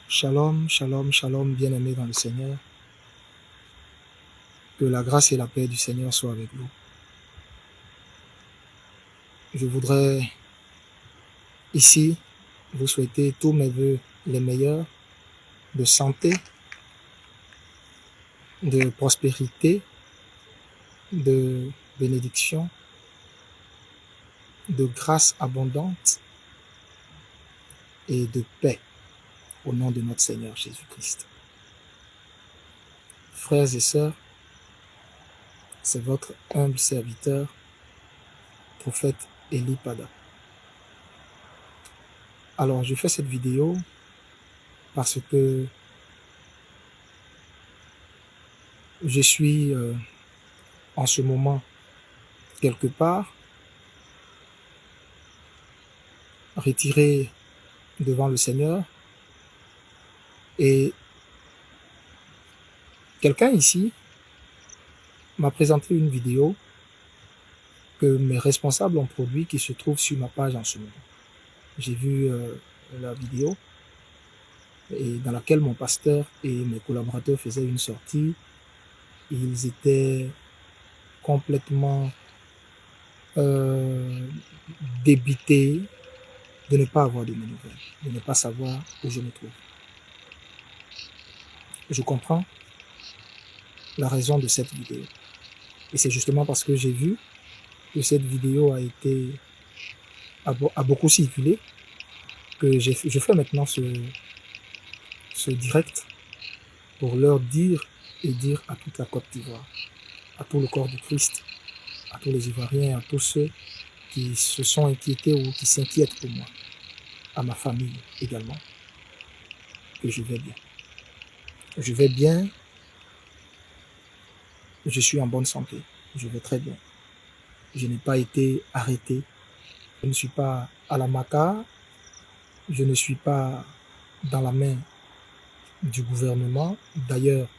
Shalom, shalom, shalom, bien-aimés dans le Seigneur. Que la grâce et la paix du Seigneur soient avec vous. Je voudrais ici vous souhaiter tous mes vœux les meilleurs, de santé, de prospérité, de bénédiction, de grâce abondante et de paix au nom de notre Seigneur Jésus-Christ. Frères et sœurs, c'est votre humble serviteur, prophète Eli Pada. Alors, je fais cette vidéo parce que je suis en ce moment quelque part retiré devant le Seigneur et quelqu'un ici m'a présenté une vidéo que mes responsables ont produit qui se trouve sur ma page en ce moment. J'ai vu la vidéo et dans laquelle mon pasteur et mes collaborateurs faisaient une sortie. Ils étaient complètement débités de ne pas avoir de mes nouvelles, de ne pas savoir où je me trouve. Je comprends la raison de cette vidéo. Et c'est justement parce que j'ai vu que cette vidéo a beaucoup circulé que je fais maintenant ce direct pour leur dire et dire à toute la Côte d'Ivoire, à tout le corps du Christ, à tous les Ivoiriens, à tous ceux qui se sont inquiétés ou qui s'inquiètent pour moi, à ma famille également, que je vais bien. Je vais bien, je suis en bonne santé, je vais très bien. Je n'ai pas été arrêté, je ne suis pas à la Maca, je ne suis pas dans la main du gouvernement. D'ailleurs,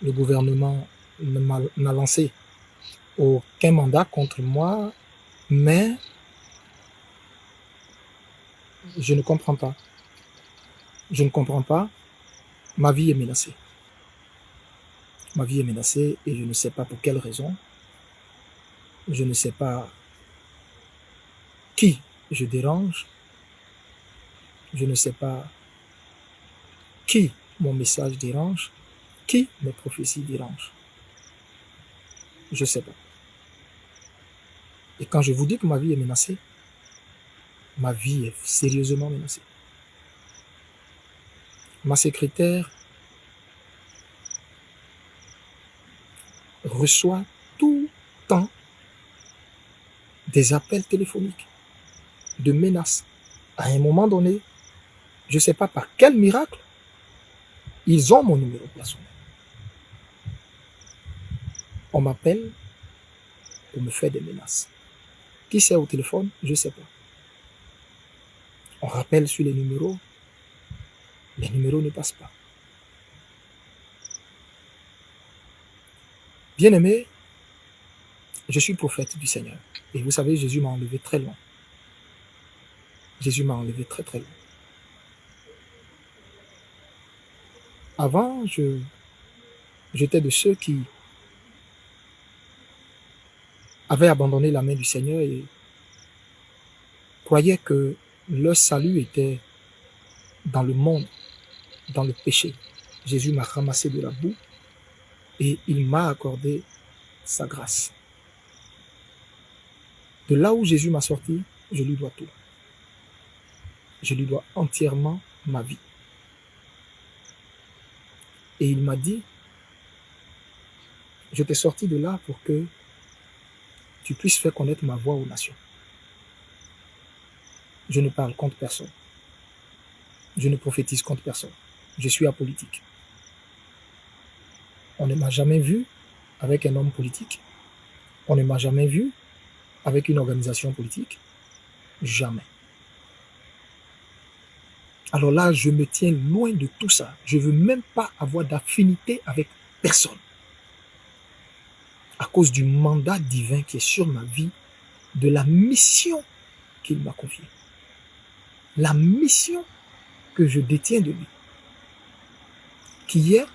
le gouvernement n'a lancé aucun mandat contre moi, mais je ne comprends pas. Je ne comprends pas. Ma vie est menacée. Ma vie est menacée et je ne sais pas pour quelle raison. Je ne sais pas qui je dérange. Je ne sais pas qui mon message dérange, qui mes prophéties dérangent. Je ne sais pas. Et quand je vous dis que ma vie est menacée, ma vie est sérieusement menacée. Ma secrétaire reçoit tout le temps des appels téléphoniques de menaces. À un moment donné, je ne sais pas par quel miracle, ils ont mon numéro personnel. On m'appelle pour me faire des menaces. Qui c'est au téléphone? Je ne sais pas. On rappelle sur les numéros ne passent pas. Bien-aimé, je suis prophète du Seigneur. Et vous savez, Jésus m'a enlevé très loin. Jésus m'a enlevé très très loin. Avant, j'étais de ceux qui avaient abandonné la main du Seigneur et croyaient que leur salut était dans le monde, dans le péché. Jésus m'a ramassé de la boue et il m'a accordé sa grâce. De là où Jésus m'a sorti, je lui dois tout. Je lui dois entièrement ma vie. Et il m'a dit, je t'ai sorti de là pour que tu puisses faire connaître ma voix aux nations. Je ne parle contre personne. Je ne prophétise contre personne. Je suis apolitique. On ne m'a jamais vu avec un homme politique. On ne m'a jamais vu avec une organisation politique. Jamais. Alors là, je me tiens loin de tout ça. Je ne veux même pas avoir d'affinité avec personne. À cause du mandat divin qui est sur ma vie, de la mission qu'il m'a confiée. La mission que je détiens de lui. qui est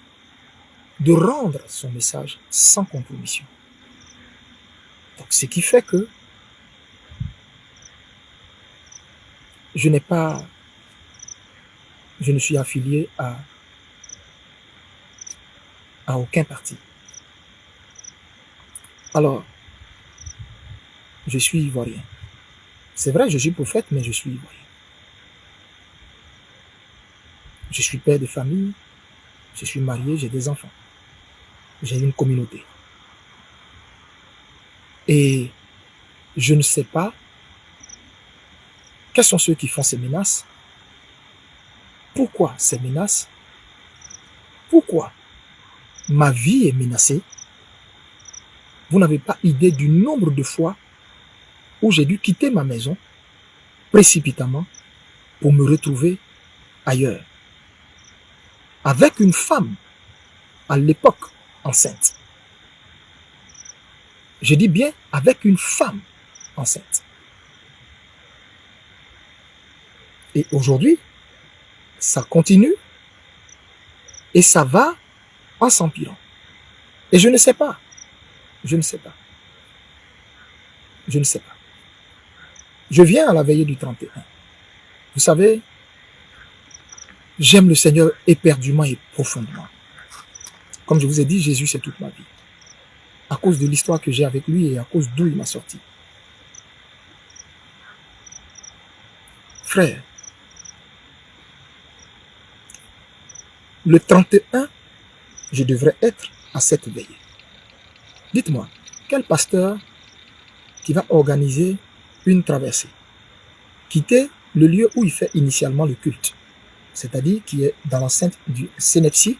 de rendre son message sans compromission. Donc, ce qui fait que je ne suis affilié à aucun parti. Alors, je suis ivoirien. C'est vrai, je suis prophète, mais je suis ivoirien. Je suis père de famille, je suis marié, j'ai des enfants. J'ai une communauté. Et je ne sais pas quels sont ceux qui font ces menaces. Pourquoi ces menaces? Pourquoi ma vie est menacée? Vous n'avez pas idée du nombre de fois où j'ai dû quitter ma maison précipitamment pour me retrouver ailleurs. Avec une femme, à l'époque, enceinte. Je dis bien avec une femme enceinte. Et aujourd'hui, ça continue et ça va en s'empirant. Et je ne sais pas. Je ne sais pas. Je ne sais pas. Je viens à la veillée du 31. Vous savez, j'aime le Seigneur éperdument et profondément. Comme je vous ai dit, Jésus, c'est toute ma vie. À cause de l'histoire que j'ai avec lui et à cause d'où il m'a sorti. Frère, le 31, je devrais être à cette veillée. Dites-moi, quel pasteur qui va organiser une traversée, quitter le lieu où il fait initialement le culte, c'est-à-dire qui est dans l'enceinte du Sénepsi,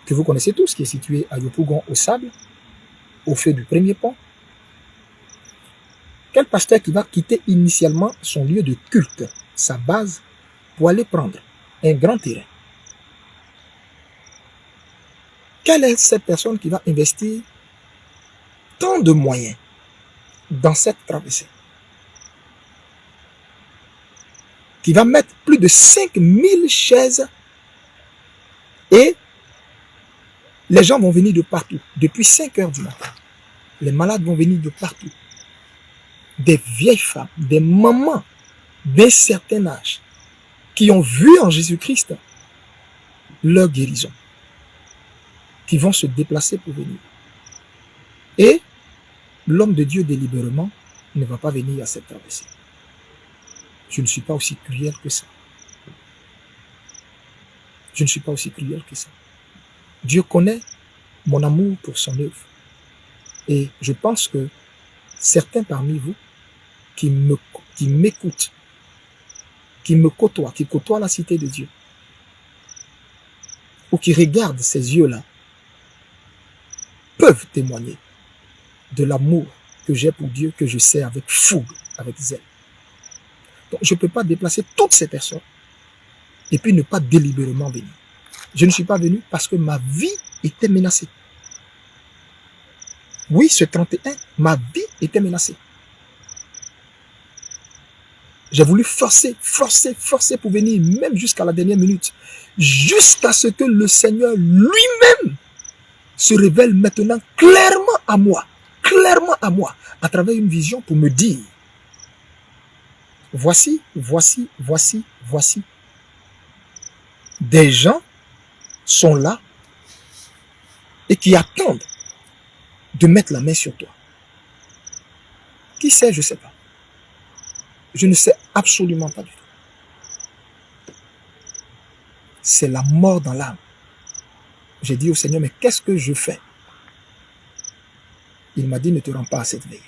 que vous connaissez tous, qui est situé à Yopougon au Sable, au feu du premier pont. Quel pasteur qui va quitter initialement son lieu de culte, sa base, pour aller prendre un grand terrain? Quelle est cette personne qui va investir tant de moyens dans cette traversée? Qui va mettre plus de 5000 chaises et les gens vont venir de partout, depuis 5 heures du matin. Les malades vont venir de partout. Des vieilles femmes, des mamans d'un certain âge qui ont vu en Jésus-Christ leur guérison, qui vont se déplacer pour venir. Et l'homme de Dieu délibérément ne va pas venir à cette traversée. Je ne suis pas aussi cruel que ça. Je ne suis pas aussi cruel que ça. Dieu connaît mon amour pour son œuvre. Et je pense que certains parmi vous qui m'écoutent, qui me côtoient, qui côtoient la cité de Dieu, ou qui regardent ces yeux-là, peuvent témoigner de l'amour que j'ai pour Dieu, que je sais avec fougue, avec zèle. Donc je ne peux pas déplacer toutes ces personnes et puis ne pas délibérément venir. Je ne suis pas venu parce que ma vie était menacée. Oui, ce 31, ma vie était menacée. J'ai voulu forcer pour venir, même jusqu'à la dernière minute, jusqu'à ce que le Seigneur lui-même se révèle maintenant clairement à moi, à travers une vision pour me dire, voici. Des gens sont là et qui attendent de mettre la main sur toi. Qui sait, je ne sais pas. Je ne sais absolument pas du tout. C'est la mort dans l'âme. J'ai dit au Seigneur, mais qu'est-ce que je fais? Il m'a dit, ne te rends pas à cette veille.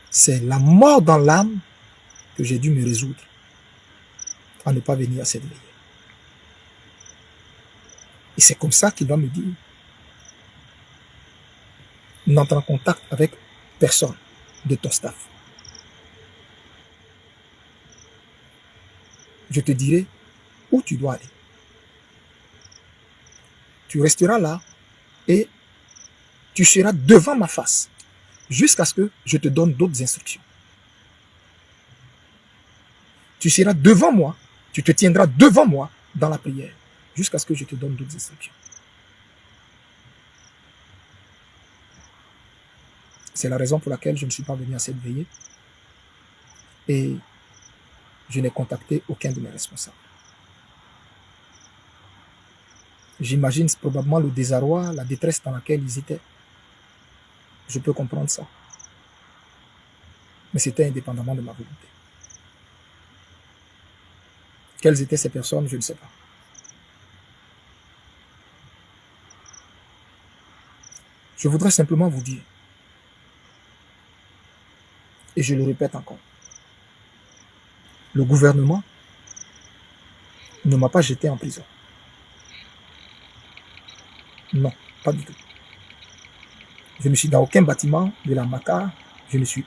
C'est la mort dans l'âme que j'ai dû me résoudre à ne pas venir à cette veille. Et c'est comme ça qu'il va me dire, n'entre en contact avec personne de ton staff. Je te dirai où tu dois aller. Tu resteras là et tu seras devant ma face jusqu'à ce que je te donne d'autres instructions. Tu seras devant moi. Tu te tiendras devant moi dans la prière jusqu'à ce que je te donne d'autres instructions. C'est la raison pour laquelle je ne suis pas venu à cette veillée et je n'ai contacté aucun de mes responsables. J'imagine probablement le désarroi, la détresse dans laquelle ils étaient. Je peux comprendre ça. Mais c'était indépendamment de ma volonté. Quelles étaient ces personnes, je ne sais pas. Je voudrais simplement vous dire, et je le répète encore, le gouvernement ne m'a pas jeté en prison. Non, pas du tout. Je ne suis dans aucun bâtiment de la MACA.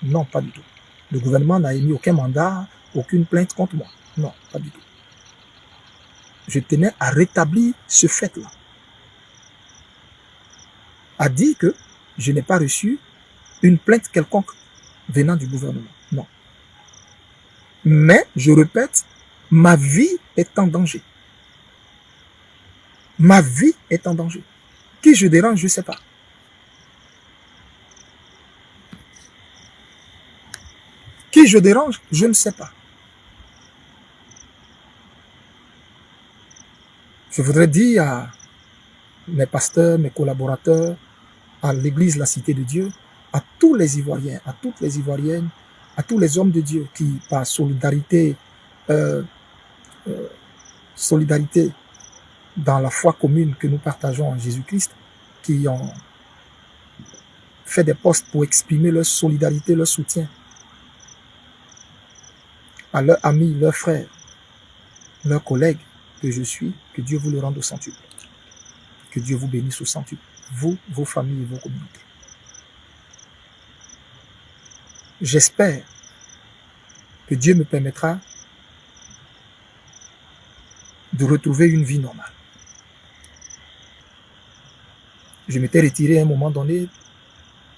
Non, pas du tout. Le gouvernement n'a émis aucun mandat, aucune plainte contre moi. Non, pas du tout. Je tenais à rétablir ce fait-là. À dire que je n'ai pas reçu une plainte quelconque venant du gouvernement. Non. Mais, je répète, ma vie est en danger. Ma vie est en danger. Qui je dérange, je ne sais pas. Qui je dérange, je ne sais pas. Je voudrais dire à mes pasteurs, mes collaborateurs, à l'église La Cité de Dieu, à tous les Ivoiriens, à toutes les Ivoiriennes, à tous les hommes de Dieu qui, par solidarité dans la foi commune que nous partageons en Jésus-Christ, qui ont fait des posts pour exprimer leur solidarité, leur soutien à leurs amis, leurs frères, leurs collègues que je suis, que Dieu vous le rende au centuple. Que Dieu vous bénisse au centuple, vous, vos familles et vos communautés. J'espère que Dieu me permettra de retrouver une vie normale. Je m'étais retiré à un moment donné,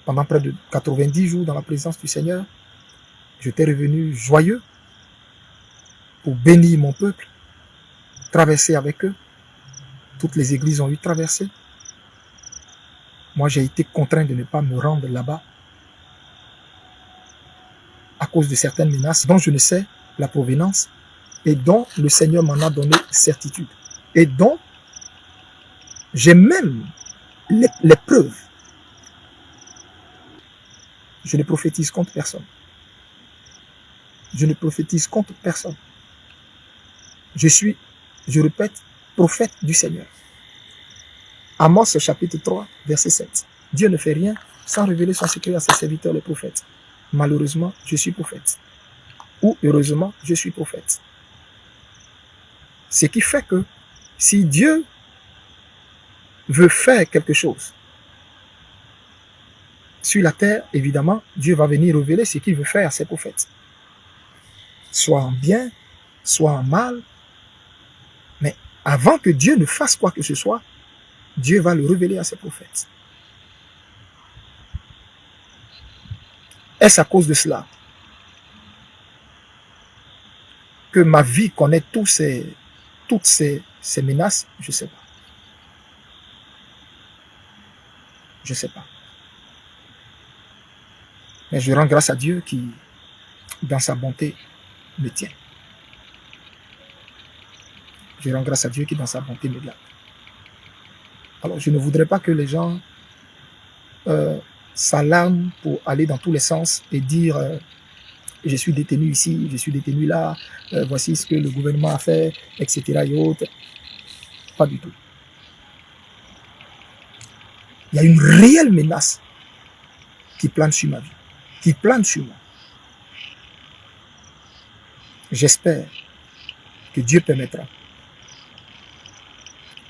pendant près de 90 jours dans la présence du Seigneur. J'étais revenu joyeux pour bénir mon peuple, traverser avec eux. Toutes les églises ont eu traversé. Moi, j'ai été contraint de ne pas me rendre là-bas à cause de certaines menaces dont je ne sais la provenance et dont le Seigneur m'en a donné certitude et dont j'ai même les preuves. Je ne prophétise contre personne. Je ne prophétise contre personne. Je suis, je répète, prophète du Seigneur. Amos chapitre 3, verset 7. Dieu ne fait rien sans révéler son secret à ses serviteurs les prophètes. Malheureusement, je suis prophète. Ou heureusement, je suis prophète. Ce qui fait que si Dieu veut faire quelque chose sur la terre, évidemment, Dieu va venir révéler ce qu'il veut faire à ses prophètes. Soit en bien, soit en mal. Mais avant que Dieu ne fasse quoi que ce soit, Dieu va le révéler à ses prophètes. Est-ce à cause de cela que ma vie connaît toutes ces menaces? Je ne sais pas. Je ne sais pas. Mais je rends grâce à Dieu qui, dans sa bonté, me tient. Je rends grâce à Dieu qui, dans sa bonté, me garde. Alors, je ne voudrais pas que les gens s'alarment pour aller dans tous les sens et dire je suis détenu ici, je suis détenu là, voici ce que le gouvernement a fait, etc. et autres. Pas du tout. Il y a une réelle menace qui plane sur ma vie, qui plane sur moi. J'espère que Dieu permettra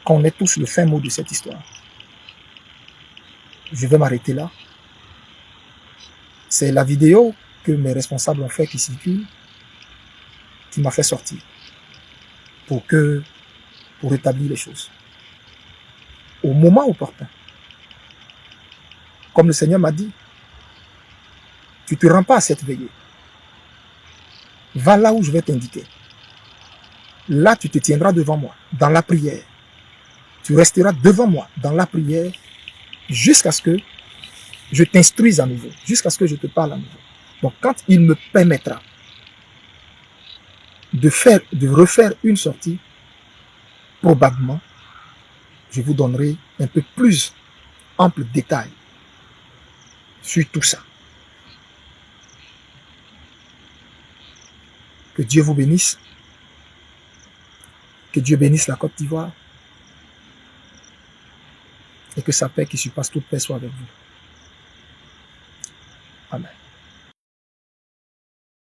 qu'on ait tous le fin mot de cette histoire. Je vais m'arrêter là. C'est la vidéo que mes responsables ont fait qui circule, qui m'a fait sortir pour rétablir les choses. Au moment opportun. Comme le Seigneur m'a dit, tu ne te rends pas à cette veillée. Va là où je vais t'indiquer. là, tu te tiendras devant moi, dans la prière. Tu resteras devant moi, dans la prière, jusqu'à ce que je t'instruise à nouveau, jusqu'à ce que je te parle à nouveau. Donc, quand il me permettra de refaire une sortie, probablement, je vous donnerai un peu plus ample détail sur tout ça. Que Dieu vous bénisse. Que Dieu bénisse la Côte d'Ivoire. Et que sa paix qui surpasse toute paix soit avec vous. Amen.